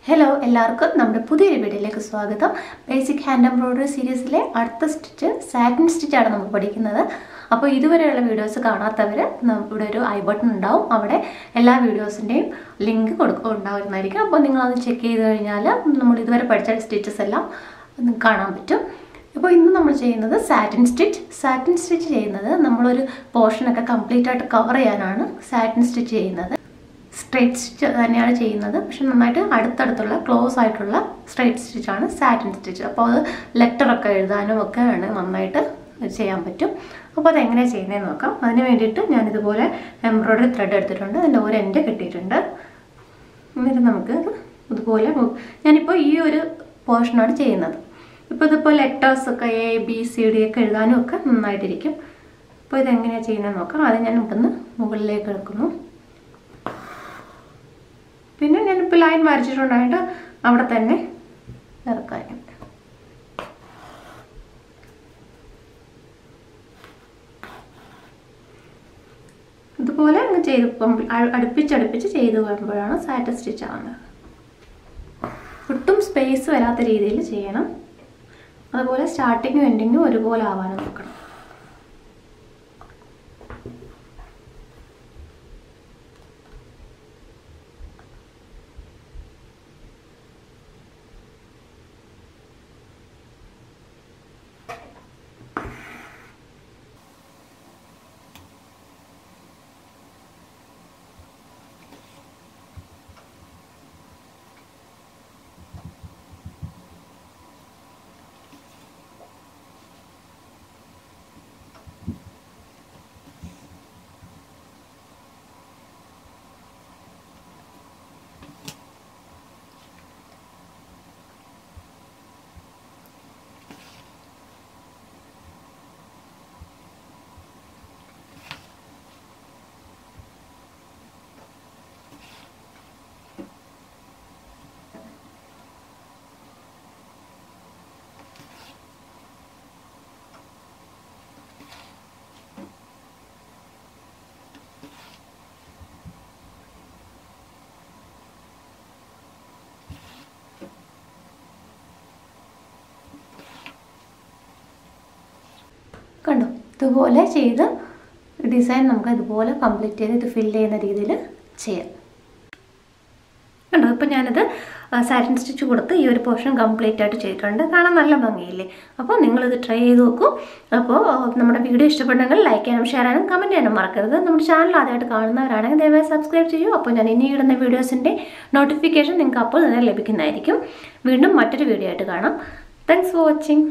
Hello, എല്ലാവർക്കും നമ്മുടെ പുതിയൊരു വീഡിയോയിലേക്ക് സ്വാഗതം. ബേസിക് ഹാൻഡ് എംബ്രോയിഡറി സീരീസിലെ അടുത്ത സ്റ്റിച്ച് സാറ്റിൻ സ്റ്റിച്ച് ആണ് നമ്മൾ പഠിക്കുന്നത്. അപ്പോൾ ഇതുവരെയുള്ള വീഡിയോസ് കാണാത്തവർ ഇവിടെ ഒരു ഐ ബട്ടൺ ഉണ്ടാവും. അവിടെ എല്ലാ വീഡിയോസിൻ്റെയും ലിങ്ക് ഉണ്ടാവുന്നതായിരിക്കും. അപ്പോൾ നിങ്ങളത് ചെക്ക് ചെയ്ത് കഴിഞ്ഞാൽ നമ്മൾ ഇതുവരെ പഠിച്ച സ്റ്റിച്ചസ് എല്ലാം കാണാൻ പറ്റും. അപ്പോൾ ഇന്ന് നമ്മൾ ചെയ്യുന്നത് സാറ്റിൻ സ്റ്റിച്ച് ചെയ്യുന്നത് നമ്മളൊരു പോർഷനൊക്കെ കംപ്ലീറ്റ് ആയിട്ട് കവർ ചെയ്യാനാണ് സാറ്റിൻ സ്റ്റിച്ച് ചെയ്യുന്നത്. സ്ട്രൈറ്റ് സ്റ്റിച്ച് തന്നെയാണ് ചെയ്യുന്നത്, പക്ഷെ നന്നായിട്ട് അടുത്തടുത്തുള്ള ക്ലോസ് ആയിട്ടുള്ള സ്ട്രൈറ്റ് സ്റ്റിച്ചാണ് സാറ്റിൻ സ്റ്റിച്ച്. അപ്പോൾ അത് ലെറ്ററൊക്കെ എഴുതാനും ഒക്കെ ആണ് നന്നായിട്ട് ചെയ്യാൻ പറ്റും. അപ്പോൾ അതെങ്ങനെയാണ് ചെയ്യുന്നതെന്ന് നോക്കാം. അതിന് വേണ്ടിയിട്ട് ഞാനിതുപോലെ എംബ്രോയിഡറി ത്രെഡ് എടുത്തിട്ടുണ്ട്. അതിൻ്റെ ഒരു എൻഡ് കിട്ടിയിട്ടുണ്ട്. എന്നിട്ട് നമുക്ക് ഇതുപോലെ ഞാനിപ്പോൾ ഈ ഒരു പോർഷനാണ് ചെയ്യുന്നത്. ഇപ്പോൾ ഇതിപ്പോൾ ലെറ്റേഴ്സൊക്കെ ABCD ഒക്കെ എഴുതാനും ഒക്കെ നന്നായിട്ടിരിക്കും. അപ്പോൾ ഇതെങ്ങനെയാണ് ചെയ്യുന്നതെന്ന് നോക്കാം. അത് ഞാൻ ഇവിടുന്ന് മുകളിലേക്ക് എടുക്കുന്നു. പിന്നെ ഞാനിപ്പോൾ ലൈൻ വരച്ചിട്ടുണ്ടായിട്ട് അവിടെ തന്നെ ഇറക്കാനും. ഇതുപോലെ അങ്ങ് ചെയ്ത് അടുപ്പിച്ചടുപ്പിച്ച് ചെയ്ത് വരുമ്പോഴാണ് സാറ്റിൻ സ്റ്റിച്ച് ആവുന്നത്. ഒട്ടും സ്പേസ് വരാത്ത രീതിയിൽ ചെയ്യണം. അതുപോലെ സ്റ്റാർട്ടിങ്ങും എൻഡിങ്ങും ഒരുപോലെ ആവാനും നോക്കണം. കണ്ടോ, ഇതുപോലെ ചെയ്ത് ഡിസൈൻ നമുക്ക് ഇതുപോലെ കംപ്ലീറ്റ് ചെയ്ത് ഇത് ഫില്ല് ചെയ്യുന്ന രീതിയിൽ ചെയ്യാം. കണ്ടോ, ഇപ്പോൾ ഞാനത് സാറ്റിൻ സ്റ്റിച്ച് കൊടുത്ത് ഈ ഒരു പോർഷൻ കംപ്ലീറ്റ് ആയിട്ട് ചെയ്തിട്ടുണ്ട്. കാണാൻ നല്ല ഭംഗിയില്ലേ? അപ്പോൾ നിങ്ങളിത് ട്രൈ ചെയ്ത് നോക്കൂ. അപ്പോൾ നമ്മുടെ വീഡിയോ ഇഷ്ടപ്പെട്ടെങ്കിൽ ലൈക്ക് ചെയ്യാനും ഷെയർ ചെയ്യാനും കമൻറ്റ് ചെയ്യാനും മറക്കരുത്. നമ്മുടെ ചാനൽ ആദ്യമായിട്ട് കാണുന്നവരാണെങ്കിൽ ദയവായി സബ്സ്ക്രൈബ് ചെയ്യൂ. അപ്പോൾ ഞാൻ ഇനി ഇടുന്ന വീഡിയോസിൻ്റെ നോട്ടിഫിക്കേഷൻ നിങ്ങൾക്ക് അപ്പോൾ തന്നെ ലഭിക്കുന്നതായിരിക്കും. വീണ്ടും മറ്റൊരു വീഡിയോ ആയിട്ട് കാണാം. Thanks for watching.